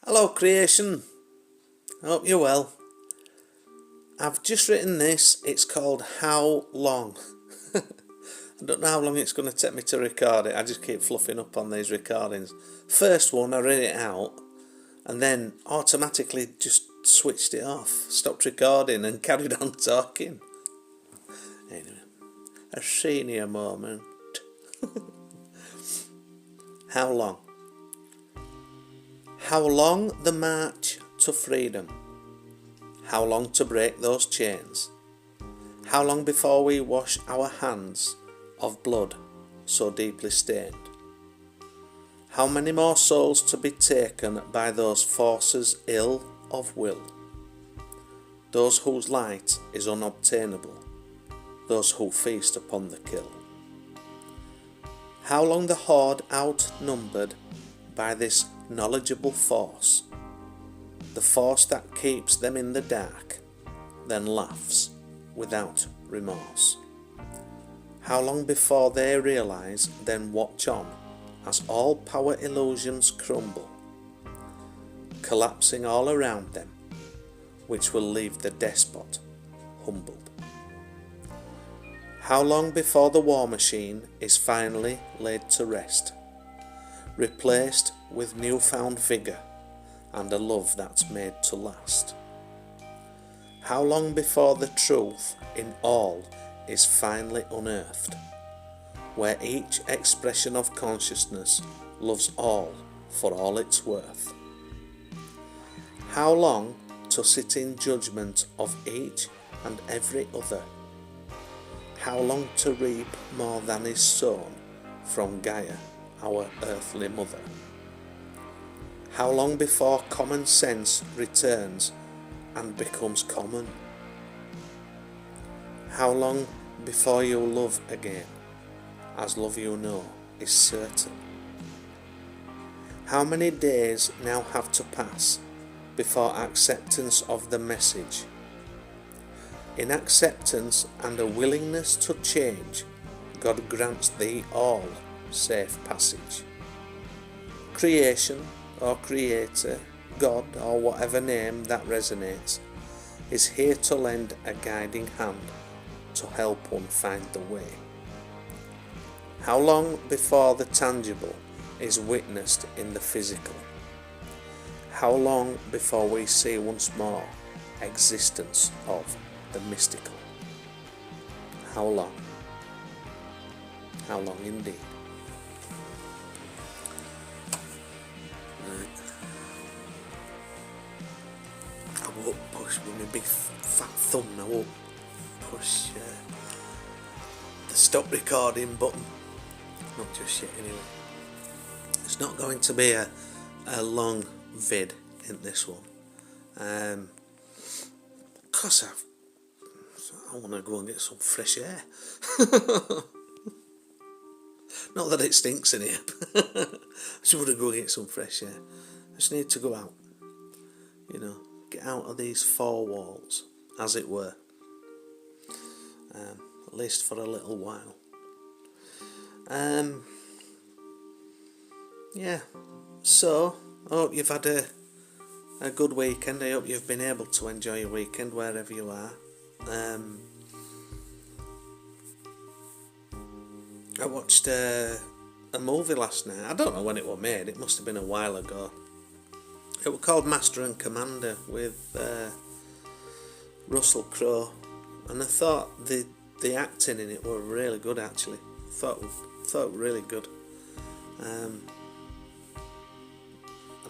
Hello creation, hope you're well. I've just written this, it's called How Long? I don't know how long it's going to take me to record it, I just keep fluffing up on these recordings. First one I read it out and then automatically just switched it off, stopped recording and carried on talking. Anyway, a senior moment. How long? How long the march to freedom? How long to break those chains? How long before we wash our hands of blood so deeply stained? How many more souls to be taken by those forces ill of will? Those whose light is unobtainable, those who feast upon the kill. How long the horde outnumbered by this knowledgeable force, the force that keeps them in the dark, then laughs without remorse. How long before they realise, then watch on as all power illusions crumble, collapsing all around them, which will leave the despot humbled. How long before the war machine is finally laid to rest, replaced with newfound vigour and a love that's made to last? How long before the truth in all is finally unearthed, where each expression of consciousness loves all for all it's worth? How long to sit in judgment of each and every other? How long to reap more than is sown from Gaia, our earthly mother? How long before common sense returns and becomes common? How long before you love again, as love you know is certain? How many days now have to pass before acceptance of the message? In acceptance and a willingness to change, God grants thee all safe passage. Creation or Creator, God or whatever name that resonates, is here to lend a guiding hand to help one find the way. How long before the tangible is witnessed in the physical? How long before we see once more existence of the mystical? How long? How long indeed? Right. I won't push with my big fat thumb. I won't push the stop recording button. Not just yet anyway. It's not going to be a long vid in this one. Cause I want to go and get some fresh air. Not that it stinks in here. I just want to go and get some fresh air. I just need to go out. Get out of these four walls, as it were. At least for a little while. Yeah. So, I hope you've had a good weekend. I hope you've been able to enjoy your weekend wherever you are. I watched a movie last night. I don't know when it was made. It must have been a while ago. It was called Master and Commander with Russell Crowe, and I thought the acting in it were really good. Actually, thought really good. And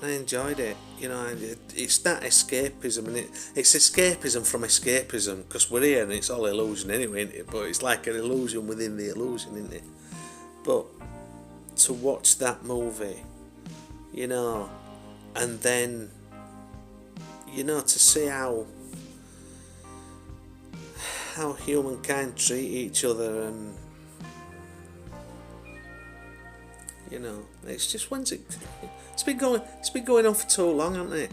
I enjoyed it. It's that escapism, and it's escapism from escapism, because we're here and it's all illusion anyway, isn't it? But it's like an illusion within the illusion, isn't it? But to watch that movie, and then, to see how humankind treat each other, and it's just it's been going on for too long, hasn't it?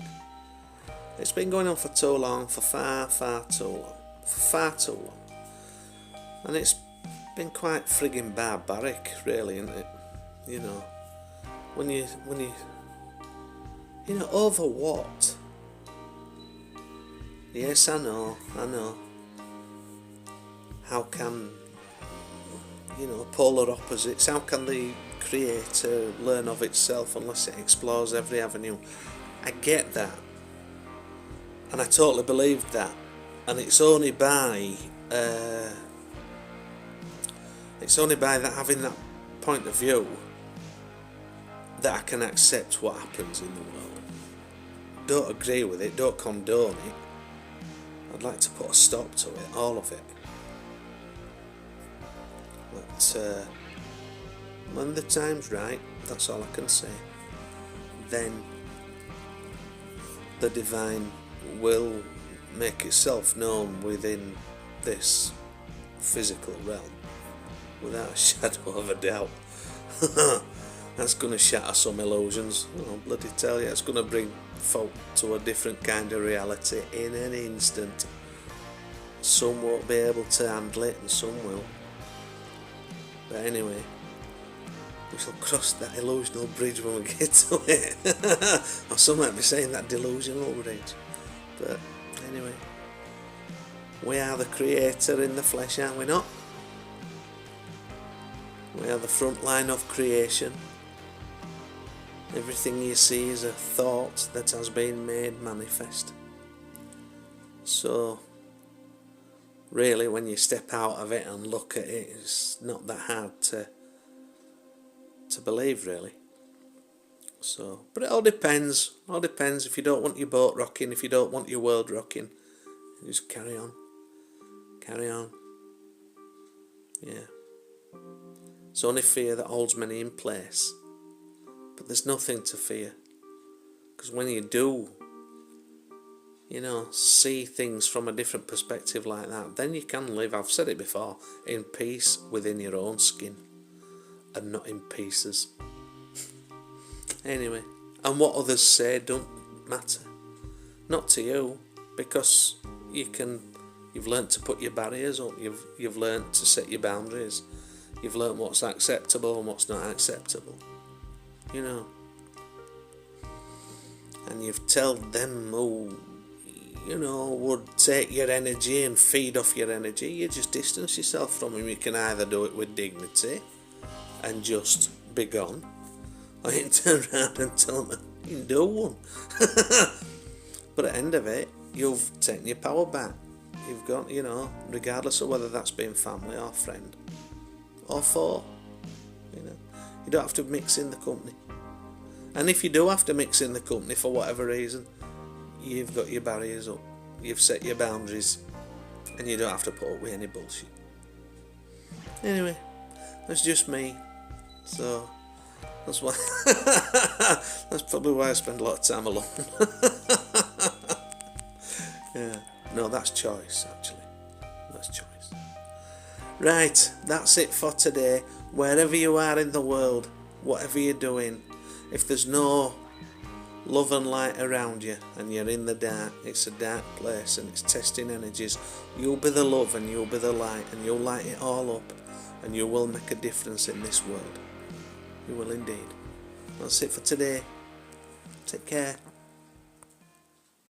It's been going on for too long, for far too long, and it's been quite frigging barbaric, really, isn't it? When you Over what? Yes, I know. How can, polar opposites, how can the creator learn of itself unless it explores every avenue? I get that. And I totally believe that. And it's only by that having that point of view that I can accept what happens in the world. Don't agree with it, don't condone it. I'd like to put a stop to it, all of it. But when the time's right, that's all I can say, then the divine will make itself known within this physical realm without a shadow of a doubt. That's going to shatter some illusions. Bloody tell you, it's going to bring folk to a different kind of reality in an instant. Some won't be able to handle it and some will. But anyway, we shall cross that illusional bridge when we get to it. Or some might be saying that delusional bridge. But anyway, we are the creator in the flesh, aren't we not? We are the front line of creation. Everything you see is a thought that has been made manifest. So really, when you step out of it and look at it, it's not that hard to believe, really. So, but it all depends. If you don't want your boat rocking, if you don't want your world rocking, just carry on. Yeah. It's only fear that holds many in place. But there's nothing to fear. Because when you do, see things from a different perspective like that, then you can live, I've said it before, in peace within your own skin. And not in pieces. Anyway, and what others say don't matter. Not to you, because you've learnt to put your barriers up, you've learnt to set your boundaries, you've learnt what's acceptable and what's not acceptable. And you've told them who, would take your energy and feed off your energy. You just distance yourself from them. You can either do it with dignity and just be gone, or you can turn around and tell them you can do one. But at the end of it, you've taken your power back. You've got, regardless of whether that's been family or friend or foe, you don't have to mix in the company. And if you do have to mix in the company for whatever reason, you've got your barriers up, you've set your boundaries, and you don't have to put up with any bullshit. Anyway, that's just me. So that's why that's probably why I spend a lot of time alone. Yeah. No, that's choice, actually. That's choice. Right, that's it for today. Wherever you are in the world, whatever you're doing, if there's no love and light around you and you're in the dark, it's a dark place and it's testing energies, you'll be the love and you'll be the light and you'll light it all up and you will make a difference in this world. You will indeed. That's it for today. Take care.